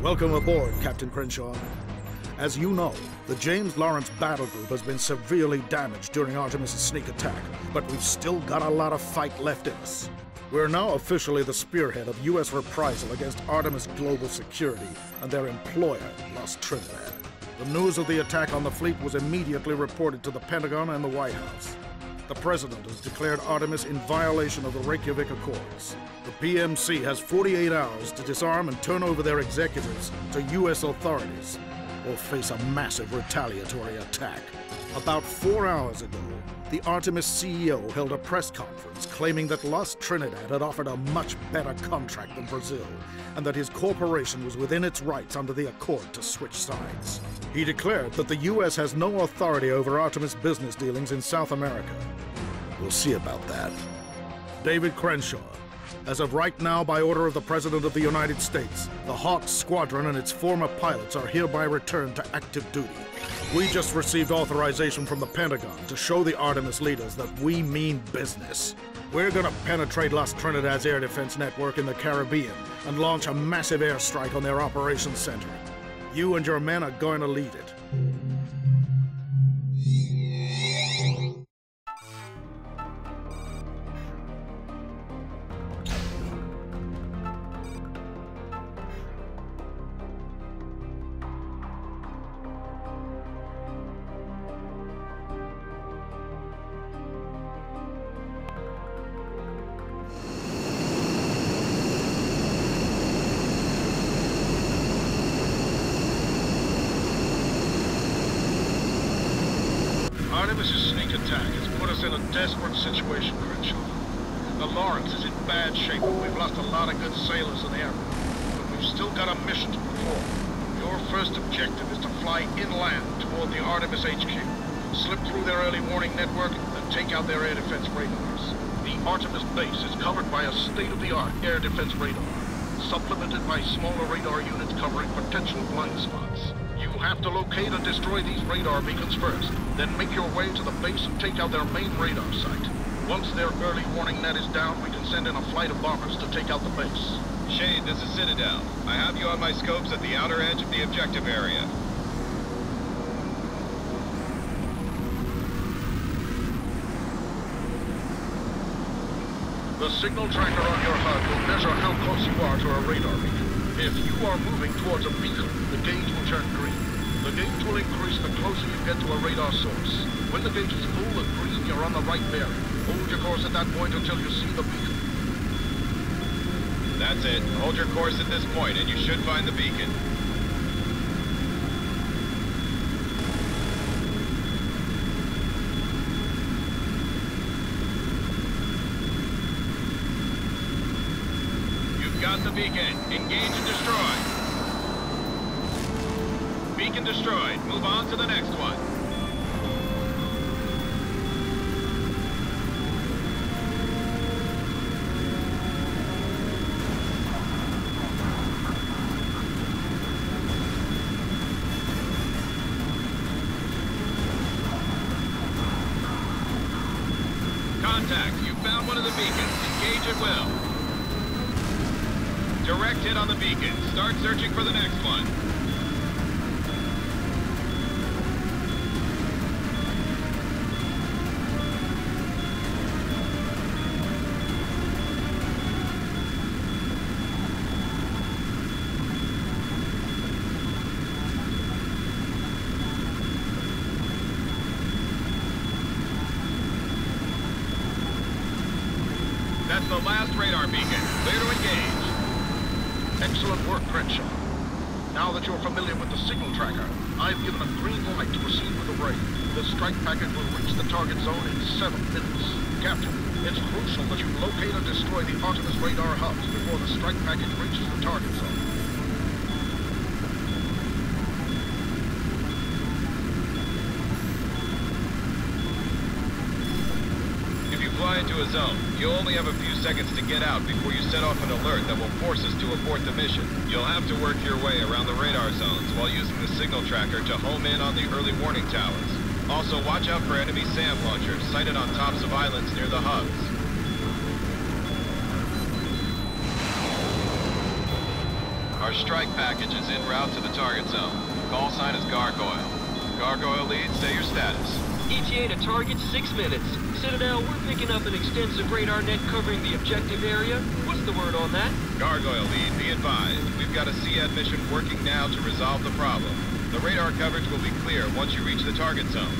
Welcome aboard, Captain Crenshaw. As you know, the James Lawrence Battle Group has been severely damaged during Artemis' sneak attack, but we've still got a lot of fight left in us. We're now officially the spearhead of U.S. reprisal against Artemis Global Security and their employer, Lost Trinidad. The news of the attack on the fleet was immediately reported to the Pentagon and the White House. The President has declared Artemis in violation of the Reykjavik Accords. The PMC has 48 hours to disarm and turn over their executives to U.S. authorities, or face a massive retaliatory attack. About 4 hours ago, the Artemis CEO held a press conference claiming that Lost Trinidad had offered a much better contract than Brazil, and that his corporation was within its rights under the accord to switch sides. He declared that the U.S. has no authority over Artemis business dealings in South America. We'll see about that. David Crenshaw. As of right now, by order of the President of the United States, the HAWX squadron and its former pilots are hereby returned to active duty. We just received authorization from the Pentagon to show the Artemis leaders that we mean business. We're gonna penetrate Lost Trinidad's air defense network in the Caribbean and launch a massive airstrike on their operations center. You and your men are going to lead it. Artemis' sneak attack has put us in a desperate situation, Crenshaw. The Lawrence is in bad shape. We've lost a lot of good sailors in the area, but we've still got a mission to perform. Your first objective is to fly inland toward the Artemis HQ, slip through their early warning network, and take out their air defense radars. The Artemis base is covered by a state-of-the-art air defense radar, supplemented by smaller radar units covering potential blind spots. You have to locate and destroy these radar beacons first, then make your way to the base and take out their main radar site. Once their early warning net is down, we can send in a flight of bombers to take out the base. Shade, this is Citadel. I have you on my scopes at the outer edge of the objective area. The signal tracker on your HUD will measure how close you are to a radar beacon. If you are moving towards a beacon, the gauge will turn green. The gauge will increase the closer you get to a radar source. When the gauge is full and green, you're on the right bearing. Hold your course at that point until you see the beacon. That's it. Hold your course at this point, and you should find the beacon. You've got the beacon. Engage and destroy. Beacon destroyed. Move on to the next one. Contact. You found one of the beacons. Engage at will. Direct hit on the beacon. Start searching for the next one. That's the last radar beacon. Clear to engage. Excellent work, Crenshaw. Now that you're familiar with the signal tracker, I've given a green light to proceed with the raid. The strike package will reach the target zone in 7 minutes. Captain, it's crucial that you locate and destroy the Artemis radar hubs before the strike package reaches the target zone. Fly into a zone. You'll only have a few seconds to get out before you set off an alert that will force us to abort the mission. You'll have to work your way around the radar zones while using the signal tracker to home in on the early warning towers. Also, watch out for enemy SAM launchers sighted on tops of islands near the hubs. Our strike package is en route to the target zone. Call sign is Gargoyle. Gargoyle lead, say your status. ETA to target 6 minutes. Citadel, we're picking up an extensive radar net covering the objective area. What's the word on that? Gargoyle lead, be advised. We've got a SEAD mission working now to resolve the problem. The radar coverage will be clear once you reach the target zone.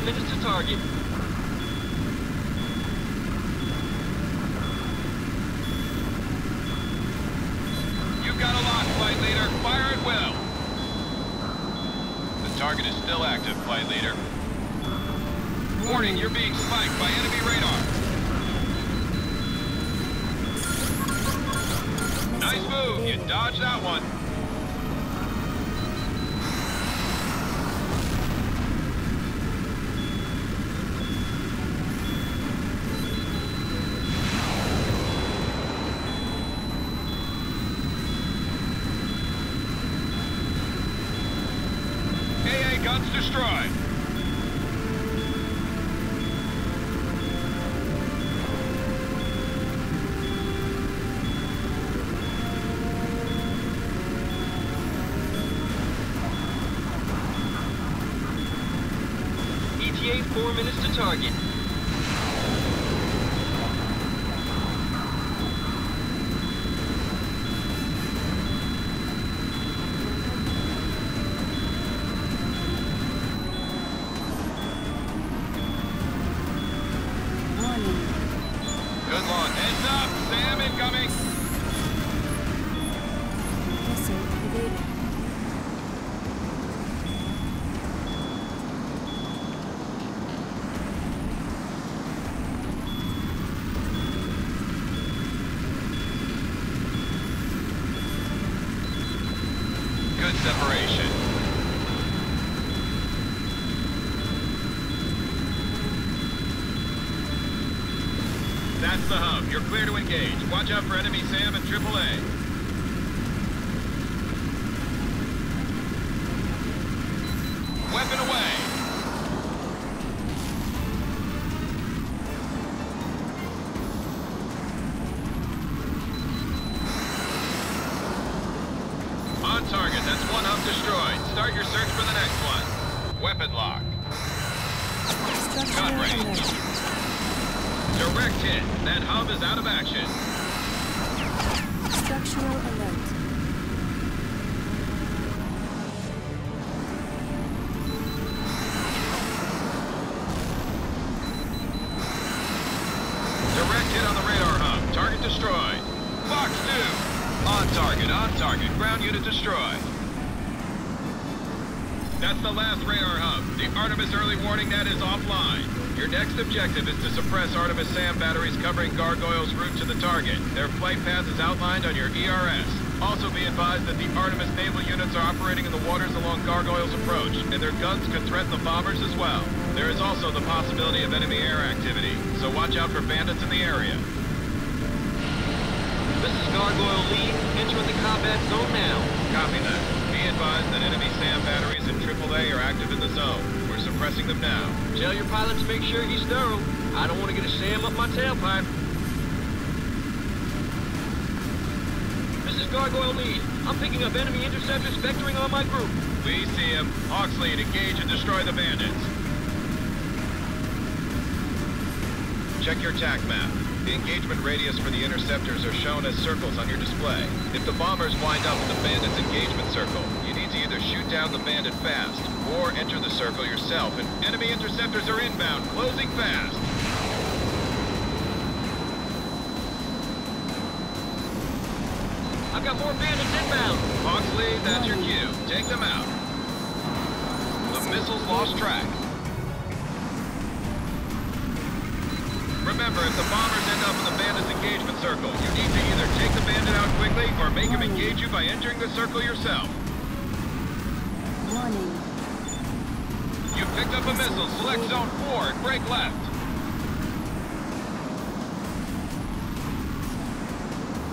Minutes to target. You've got a lock, flight leader. Fire at will. The target is still active, flight leader. Warning, you're being spiked by enemy radar. Nice move. You dodged that one. Guns destroyed. ETA 4 minutes to target. Good launch. Heads up! Sam incoming! Missile evaded. Good separation. That's the hub. You're clear to engage. Watch out for enemy SAM and AAA. Weapon away. On target. That's one hub destroyed. Start your search for the next one. Weapon lock. Gun range. Direct hit. That hub is out of action. Structural alert. Direct hit on the radar hub. Target destroyed. Fox 2. On target, on target. Ground unit destroyed. That's the last radar hub. The Artemis early warning net is offline. Your next objective is to suppress Artemis SAM batteries covering Gargoyle's route to the target. Their flight path is outlined on your ERS. Also be advised that the Artemis naval units are operating in the waters along Gargoyle's approach, and their guns could threaten the bombers as well. There is also the possibility of enemy air activity, so watch out for bandits in the area. This is Gargoyle lead. Entering the combat zone now. Copy that. Be advised that enemy SAM batteries and AAA are active in the zone. We're suppressing them now. Tell your pilot to make sure he's thorough. I don't want to get a SAM up my tailpipe. This is Gargoyle lead. I'm picking up enemy interceptors vectoring on my group. We see him. HAWX lead, engage and destroy the bandits. Check your TAC map. The engagement radius for the interceptors are shown as circles on your display. If the bombers wind up in the bandits' engagement circle, you need to either shoot down the bandit fast, or enter the circle yourself, and enemy interceptors are inbound, closing fast. I've got more bandits inbound. Hawksley, that's your cue. Take them out. The missiles lost track. Remember, if the bombers end up in the bandits' engagement circle, you need to either take the bandit out quickly or make him engage you by entering the circle yourself. Warning. You picked up a missile. Select zone 4 and break left.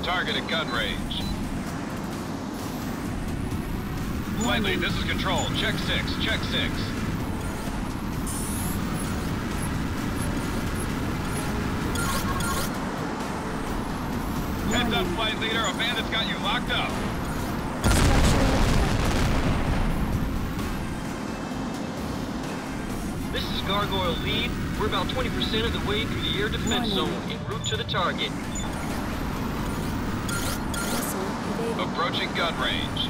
Target at gun range. Flight lead, this is control. Check 6. Check 6. Heads up, flight leader. A bandit's got you locked up. This is Gargoyle Lead. We're about 20% of the way through the air defense zone, en route to the target. Missile evaded. Approaching gun range.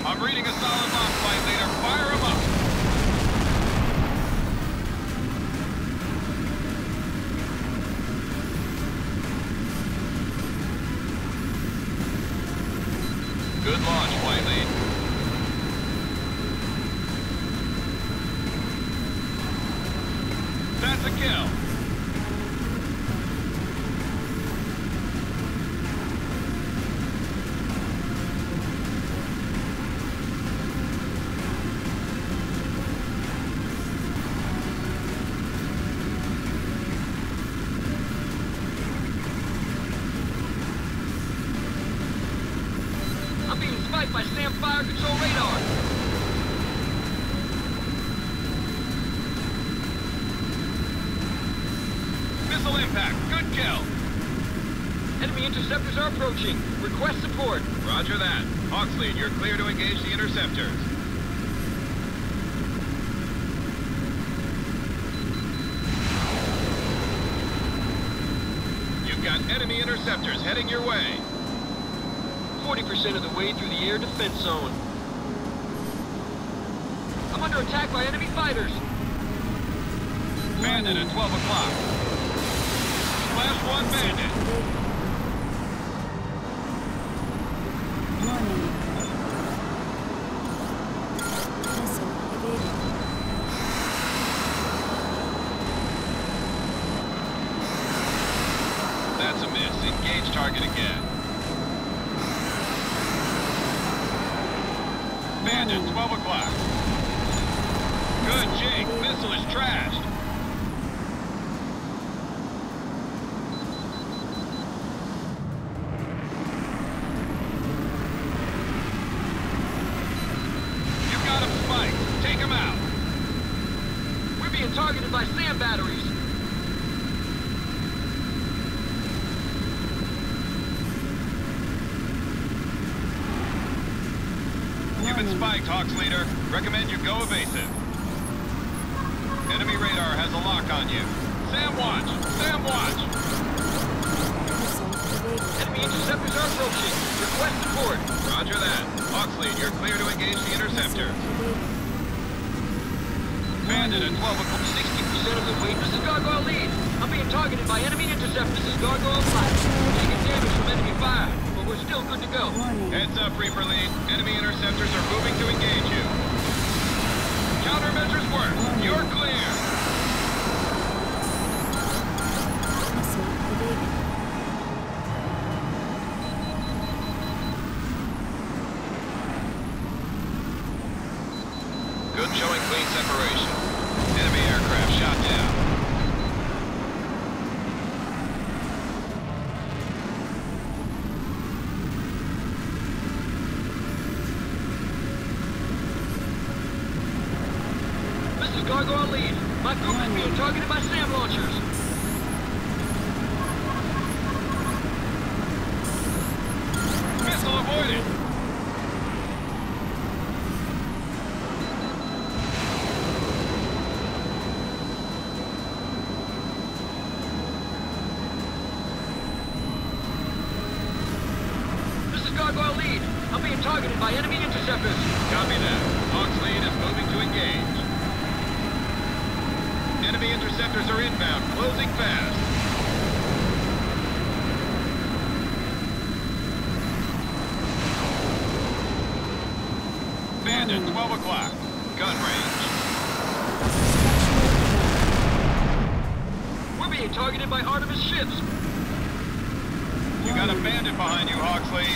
I'm reading a solid lock, flight leader. Fire him up. Good launch, flight lead. That's a kill. I'm being spiked by SAM fire control radar. Missile impact. Good kill. Enemy interceptors are approaching. Request support. Roger that. Hawksley, you're clear to engage the interceptors. You've got enemy interceptors heading your way. 40% of the way through the air defense zone. I'm under attack by enemy fighters. Bandit at 12 o'clock. Flash 1 bandit. Warning. Missile evaded. That's a miss. Engage target again. Bandit, 12 o'clock. Good, Jake. Missile is trashed. You got him spiked. Take him out. We're being targeted by SAM batteries. You've been spiked, Hawks leader. Recommend you go evasive. Enemy radar has a lock on you. Sam watch! Sam watch! Missile evaded. Enemy interceptors are approaching. Request support. Roger that. Hawks lead, you're clear to engage the interceptor. Missile evaded. Bandit at 12 o'clock. 60% of the way. This is Gargoyle Lead. I'm being targeted by enemy interceptors. This is Gargoyle Flight. Taking damage from enemy fire, but we're still good to go. Warning. Heads up, Reaper lead. Enemy interceptors are moving to engage you. Countermeasures work. You're clear. Missile evaded. Good showing clean separation. Enemy aircraft shot down. This is Gargoyle Lead. My group is being targeted by SAM launchers. Missile avoided. This is Gargoyle Lead. I'm being targeted by enemy interceptors. Copy that. Hawks lead is moving to engage. Enemy interceptors are inbound, closing fast. Bandit, 12 o'clock. Gun range. We're being targeted by Artemis ships. You got a bandit behind you, Hawksley.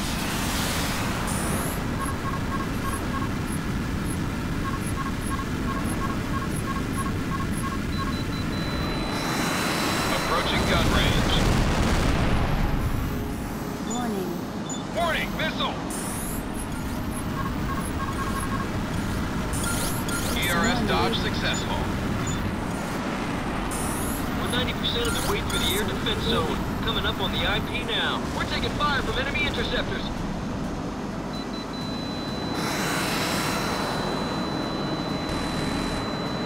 Approaching gun range. Warning. Warning, missile! ERS dodge successful. We're 90% of the way through the air defense zone. Coming up on the IP now. We're taking fire from enemy interceptors.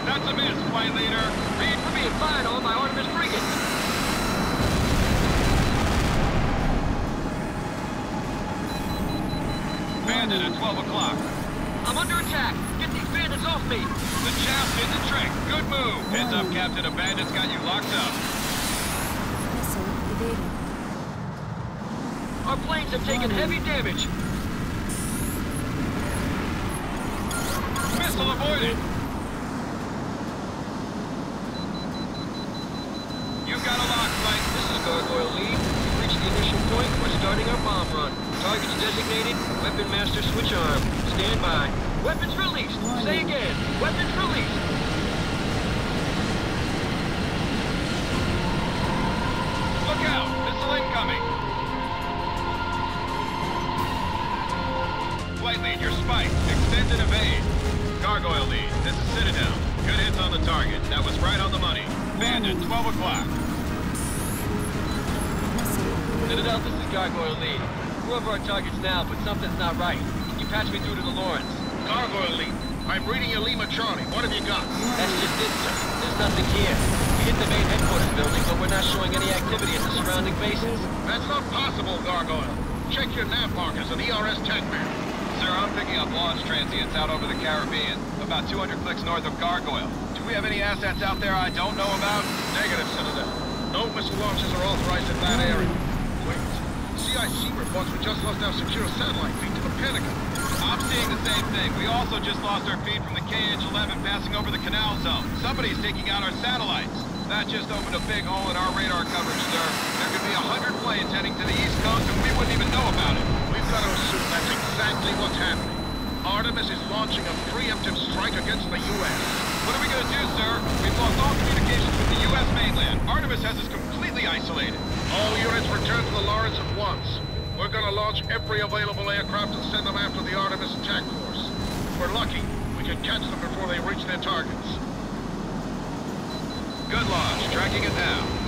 That's a miss, flight leader. Read. We're being fired on by Artemis frigates. Bandit at 12 o'clock. I'm under attack. Get these bandits off me. The chaff did the trick. Good move. Heads up, Captain. A bandit's got you locked up. Missile evaded. Our planes have taken heavy damage. Missile avoided. You've got a lock, flight. This is Gargoyle Lead. We've reached the initial point. We're starting our bomb run. Targets designated. Weapon master switch arm. Stand by. Weapons released. Say again. Weapons released. Look out! Missile incoming! Flight lead, you're spiked. Extend and evade. Gargoyle lead, this is Citadel. Good hits on the target. That was right on the money. Bandit, 12 o'clock. Citadel, this is Gargoyle Lead. We're over our targets now, but something's not right. Can you patch me through to the Lawrence? Gargoyle Lead, I'm reading your Lima Charlie. What have you got? That's just it, sir. There's nothing here. We hit the main headquarters building, but we're not showing any activity at the surrounding bases. That's not possible, Gargoyle. Check your nav markers and ERS tech map. Sir, I'm picking up launch transients out over the Caribbean, about 200 clicks north of Gargoyle. Do we have any assets out there I don't know about? Negative, Citadel. No missile launches are authorized in that area. Wait. CIC reports we just lost our secure satellite feed to the Pentagon. I'm seeing the same thing. We also just lost our feed from the KH-11 passing over the canal zone. Somebody's taking out our satellites. That just opened a big hole in our radar coverage, sir. There could be 100 planes heading to the East Coast and we wouldn't even know about it. We've got to assume that's exactly what's happening. Artemis is launching a preemptive strike against the U.S. What are we gonna do, sir? We've lost all communications with the U.S. mainland. Artemis has us completely isolated. All units return to the Lawrence at once. We're gonna launch every available aircraft and send them after the Artemis attack force. If we're lucky, we can catch them before they reach their targets. Good launch. Tracking it now.